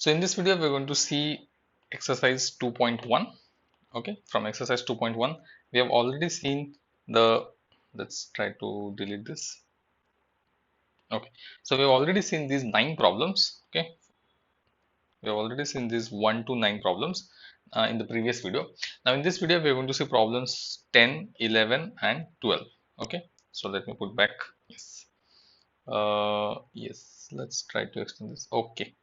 So in this video, we're going to see exercise 2.1. Okay, from exercise 2.1, we have already seen the, let's try to delete this. Okay, so we've already seen these 9 problems. Okay, we have already seen these 1 to 9 problems in the previous video. Now in this video, we're going to see problems 10, 11 and 12. Okay, so let me put back. Yes, yes, let's try to extend this. Okay.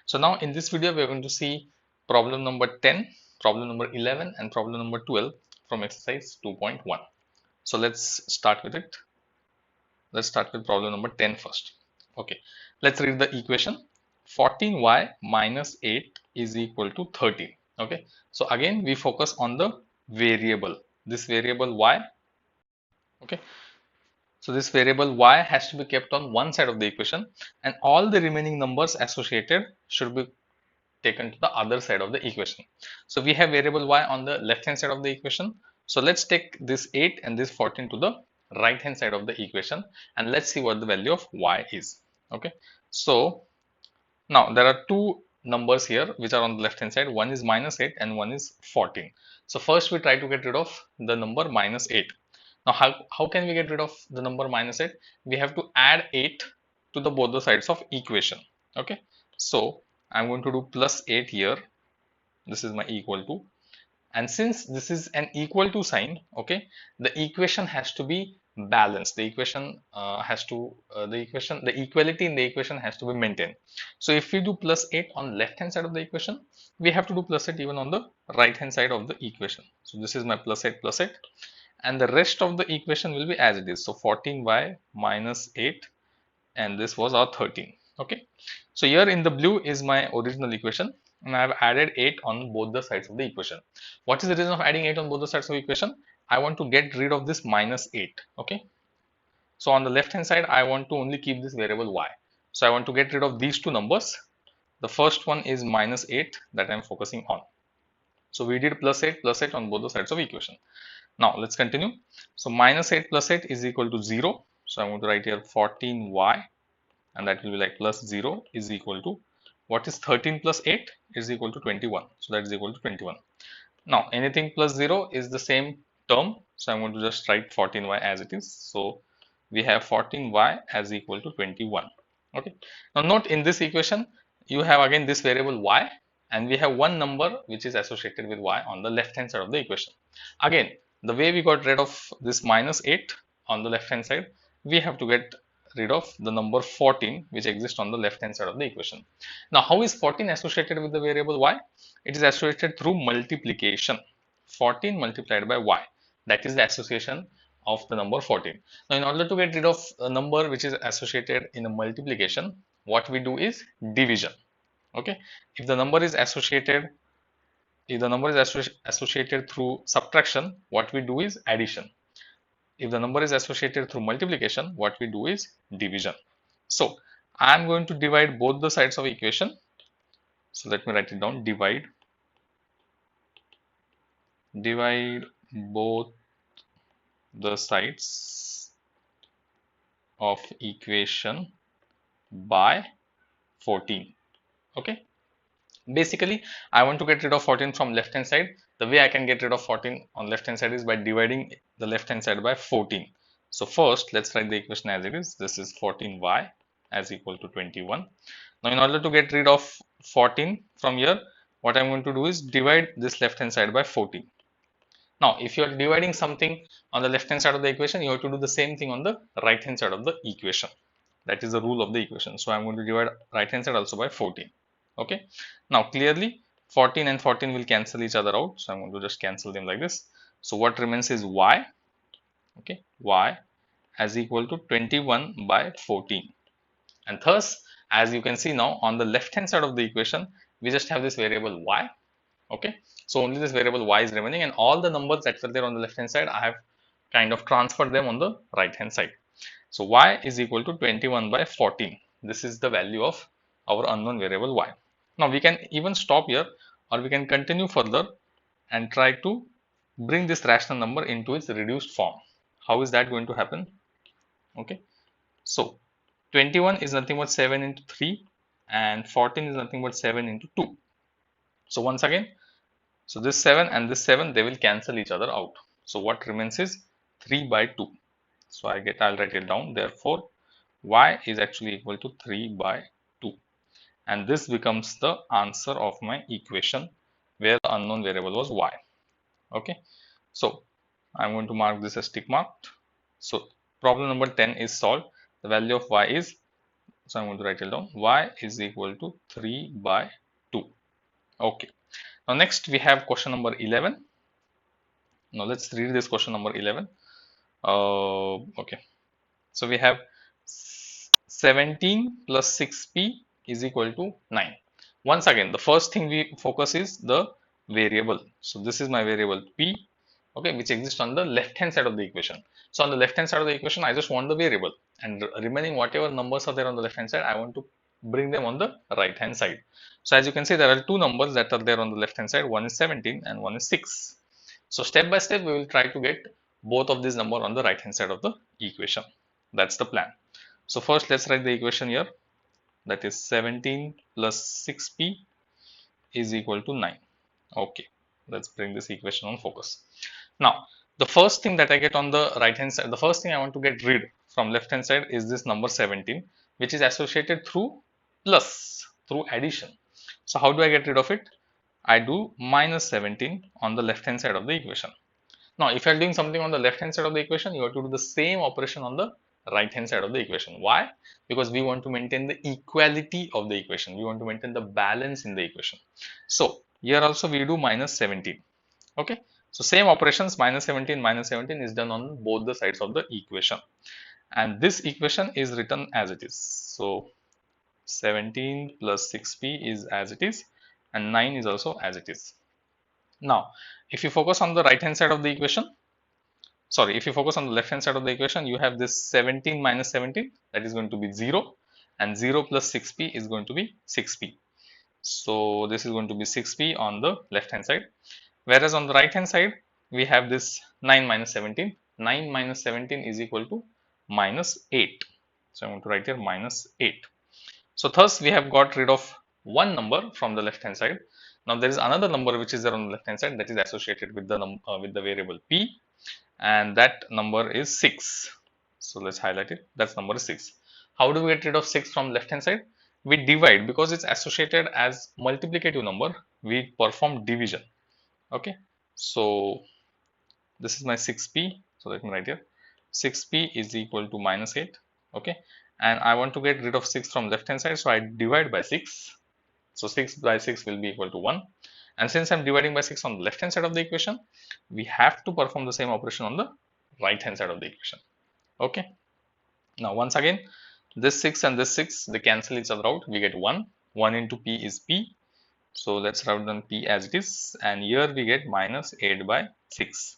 So now in this video, we are going to see problem number 10, problem number 11 and problem number 12 from exercise 2.1. So let's start with it. Let's start with problem number 10 first. Okay, let's read the equation. 14y minus 8 is equal to 13. Okay, so again we focus on the variable, this variable y. Okay, so this variable y has to be kept on one side of the equation and all the remaining numbers associated should be taken to the other side of the equation. So we have variable y on the left hand side of the equation. So let's take this 8 and this 14 to the right hand side of the equation and let's see what the value of y is. Okay, so now there are two numbers here which are on the left hand side. One is minus 8 and one is 14. So first we try to get rid of the number minus 8. Now how can we get rid of the number minus 8? We have to add 8 to the both the sides of equation. Okay, so I'm going to do plus 8 here. This is my equal to, and since this is an equal to sign, okay, the equation has to be balanced. The equation the equality in the equation has to be maintained. So if we do plus 8 on left hand side of the equation, we have to do plus 8 even on the right hand side of the equation. So this is my plus 8 and the rest of the equation will be as it is. So 14y minus 8 and this was our 13. Okay, so here in the blue is my original equation and I have added 8 on both the sides of the equation. What is the reason of adding 8 on both the sides of the equation? I want to get rid of this minus 8. Okay, so on the left hand side I want to only keep this variable y, so I want to get rid of these two numbers. The first one is minus 8 that I am focusing on. So we did plus 8 on both the sides of equation. Now let's continue. So minus 8 plus 8 is equal to 0, so I'm going to write here 14y and that will be like plus 0 is equal to, what is 13 plus 8 is equal to 21, so that is equal to 21. Now anything plus 0 is the same term, so I'm going to just write 14y as it is. So we have 14y as equal to 21. Okay, now note in this equation you have again this variable y and we have one number which is associated with y on the left hand side of the equation. Again, the way we got rid of this minus 8 on the left hand side, we have to get rid of the number 14 which exists on the left hand side of the equation. Now how is 14 associated with the variable y? It is associated through multiplication. 14 multiplied by y, that is the association of the number 14. Now in order to get rid of a number which is associated in a multiplication, what we do is division. Okay, if the number is associated through subtraction, what we do is addition. If the number is associated through multiplication, what we do is division. So I am going to divide both the sides of equation. So let me write it down. Divide both the sides of equation by 14. Okay, basically I want to get rid of 14 from left hand side. The way I can get rid of 14 on left hand side is by dividing the left hand side by 14. So first let's write the equation as it is. This is 14y as equal to 21. Now in order to get rid of 14 from here, what I'm going to do is divide this left hand side by 14. Now if you are dividing something on the left hand side of the equation, you have to do the same thing on the right hand side of the equation. That is the rule of the equation. So I'm going to divide right hand side also by 14. Okay, now clearly 14 and 14 will cancel each other out, so I'm going to just cancel them like this. So what remains is y. Okay, y as equal to 21 by 14, and thus as you can see now on the left hand side of the equation we just have this variable y. Okay, so only this variable y is remaining and all the numbers that were there on the left hand side I have kind of transferred them on the right hand side. So y is equal to 21 by 14. This is the value of our unknown variable y. Now we can even stop here or we can continue further and try to bring this rational number into its reduced form. How is that going to happen? Okay, so 21 is nothing but 7 into 3 and 14 is nothing but 7 into 2. So once again, so this 7 and this 7, they will cancel each other out. So what remains is 3 by 2. So I'll write it down. Therefore, y is actually equal to 3 by 2. And this becomes the answer of my equation where the unknown variable was y. Okay. So I'm going to mark this as tick marked. So problem number 10 is solved. The value of y is, so I'm going to write it down, y is equal to 3 by 2. Okay. Now next we have question number 11. Now let's read this question number 11. Okay. So we have 17 plus 6p is equal to 9. Once again, the first thing we focus is the variable. So this is my variable p, okay, which exists on the left hand side of the equation. So on the left hand side of the equation, I just want the variable, and remaining whatever numbers are there on the left hand side, I want to bring them on the right hand side. So as you can see, there are two numbers that are there on the left hand side. One is 17 and one is 6. So step by step, we will try to get both of these numbers on the right hand side of the equation. That's the plan. So first, let's write the equation here. That is 17 plus 6p is equal to 9. Okay, let's bring this equation on focus. Now, the first thing that I get on the right hand side, the first thing I want to get rid from left hand side is this number 17, which is associated through plus, through addition. So how do I get rid of it? I do minus 17 on the left hand side of the equation. Now, if you are doing something on the left hand side of the equation, you have to do the same operation on the right hand side of the equation. Why? Because we want to maintain the equality of the equation. We want to maintain the balance in the equation. So here also we do minus 17. Okay. So same operations, minus 17 is done on both the sides of the equation. And this equation is written as it is. So 17 plus 6p is as it is, and 9 is also as it is. Now, if you focus on the right hand side of the equation, sorry, if you focus on the left hand side of the equation, you have this 17 minus 17, that is going to be 0, and 0 plus 6p is going to be 6p. So this is going to be 6p on the left hand side, whereas on the right hand side, we have this 9 minus 17. 9 minus 17 is equal to minus 8. So I'm going to write here minus 8. So thus we have got rid of one number from the left hand side. Now there is another number which is there on the left hand side that is associated with the variable p, and that number is 6. So let's highlight it. That number is 6. How do we get rid of 6 from left hand side? We divide, because it's associated as multiplicative number. We perform division. Okay. So this is my 6p. So let me write here. 6p is equal to minus 8. Okay. And I want to get rid of 6 from left hand side. So I divide by 6. So 6 by 6 will be equal to 1. And since I'm dividing by 6 on the left hand side of the equation, we have to perform the same operation on the right hand side of the equation. Okay. Now once again, this 6 and this 6, they cancel each other out. We get 1. 1 into p is p. So let's write down p as it is. And here we get minus 8 by 6.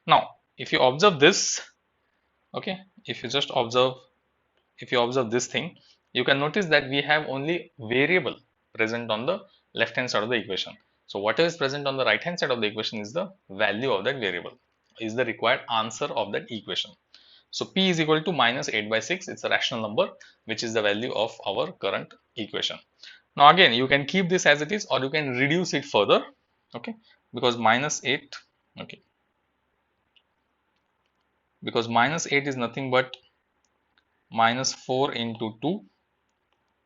Now, if you observe this, okay, if you observe this thing, you can notice that we have only variable present on the left hand side of the equation. So whatever is present on the right hand side of the equation is the value of that variable, is the required answer of that equation. So p is equal to minus 8 by 6. It's a rational number, which is the value of our current equation. Now again, you can keep this as it is, or you can reduce it further. Okay, because minus 8, okay, because minus 8 is nothing but minus 4 into 2,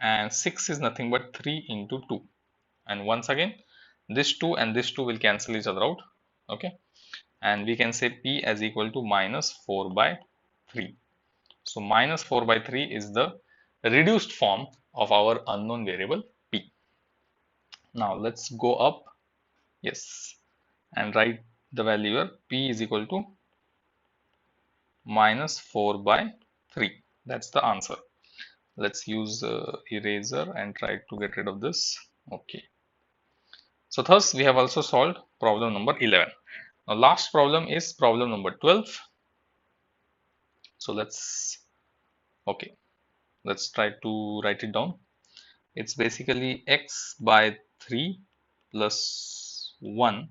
and 6 is nothing but 3 into 2. And once again, this 2 and this 2 will cancel each other out. Okay, and we can say p as equal to minus 4 by 3. So minus 4 by 3 is the reduced form of our unknown variable p. Now let's go up, yes, and write the value here. P is equal to minus 4 by 3. That's the answer. Let's use eraser and try to get rid of this. Okay. So thus we have also solved problem number 11. Now last problem is problem number 12. So let's try to write it down. It's basically x by 3 plus 1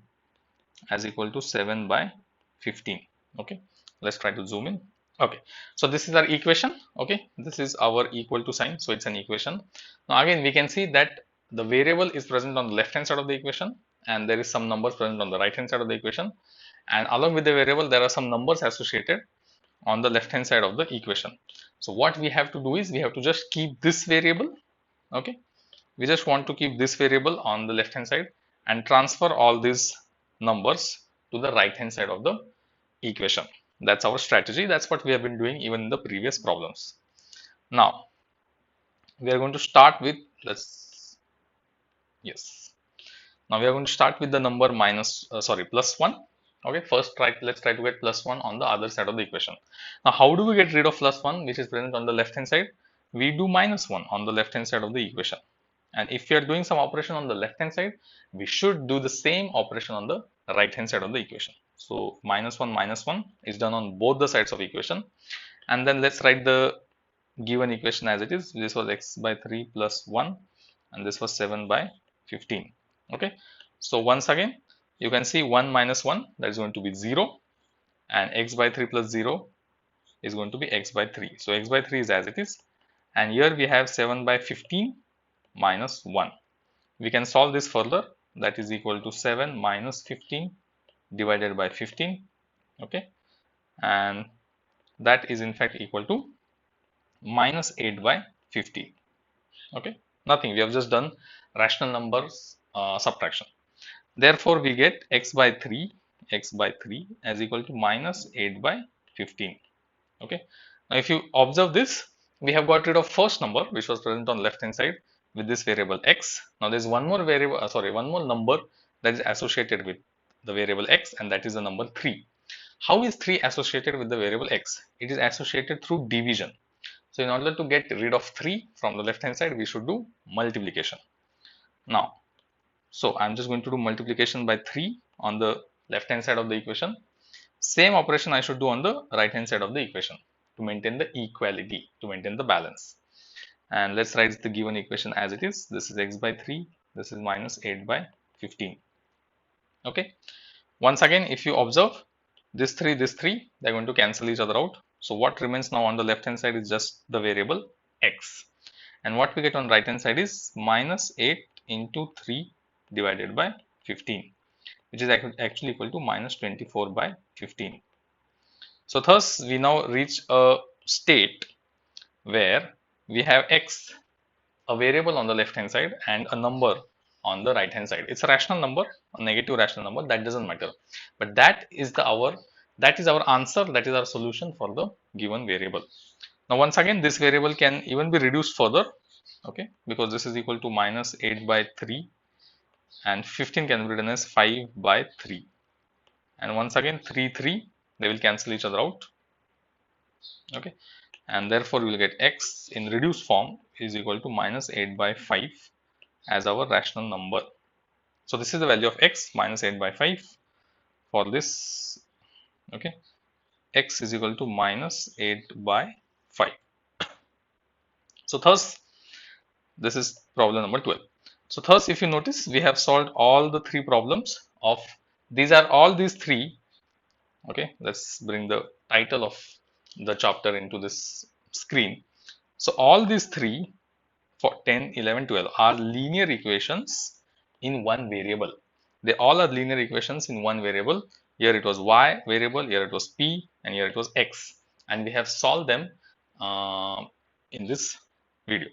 as equal to 7 by 15. Okay, let's try to zoom in. Okay, so this is our equation. Okay, this is our equal to sign, so it's an equation. Now again, we can see that the variable is present on the left hand side of the equation, and there is some numbers present on the right hand side of the equation, and along with the variable there are some numbers associated on the left hand side of the equation. So what we have to do is we have to just keep this variable. Okay, we just want to keep this variable on the left hand side and transfer all these numbers to the right hand side of the equation. That's our strategy. That's what we have been doing even in the previous problems. Now we are going to start with, yes, now we are going to start with the number plus 1. Okay, first let's try to get plus 1 on the other side of the equation. Now how do we get rid of plus 1 which is present on the left hand side? We do minus 1 on the left hand side of the equation. And if we are doing some operation on the left hand side, we should do the same operation on the right hand side of the equation. So minus 1 is done on both the sides of equation. And then let's write the given equation as it is. This was x by 3 plus 1 and this was 7 by 15. Okay, so once again you can see 1 minus 1, that is going to be 0, and x by 3 plus 0 is going to be x by 3. So x by 3 is as it is, and here we have 7 by 15 minus 1. We can solve this further. That is equal to 7 minus 15 divided by 15. Okay, and that is in fact equal to minus 8 by 50. Okay, nothing, we have just done rational numbers subtraction. Therefore we get x by 3 as equal to minus 8 by 15. Okay, now if you observe this, we have got rid of first number which was present on left hand side with this variable x. Now there is one more variable, one more number that is associated with the variable x, and that is the number 3. How is 3 associated with the variable x? It is associated through division. So in order to get rid of 3 from the left hand side, we should do multiplication. Now, so I'm just going to do multiplication by 3 on the left hand side of the equation. Same operation I should do on the right hand side of the equation to maintain the equality, to maintain the balance. And let's write the given equation as it is. This is x by 3, this is minus 8 by 15. Okay, once again if you observe this 3, they're going to cancel each other out. So what remains now on the left hand side is just the variable x, and what we get on right hand side is minus 8 into 3 divided by 15, which is actually equal to minus 24 by 15. So thus we now reach a state where we have x, a variable on the left hand side, and a number on the right hand side. It's a rational number, a negative rational number, that doesn't matter, but that is our answer, that is our solution for the given variable. Now once again this variable can even be reduced further, okay, because this is equal to minus 8 by 3 and 15 can be written as 5 by 3, and once again 3 they will cancel each other out. Okay, and therefore we will get x in reduced form is equal to minus 8 by 5 as our rational number. So this is the value of x, minus 8 by 5 for this. Okay, x is equal to minus 8 by 5. So thus this is problem number 12. So thus if you notice, we have solved all the 3 problems of these 3. Okay, let's bring the title of the chapter into this screen. So all these 3 for 10, 11, 12 are linear equations in one variable. They all are linear equations in one variable. Here it was y variable, here it was p, and here it was x, and we have solved them in this video.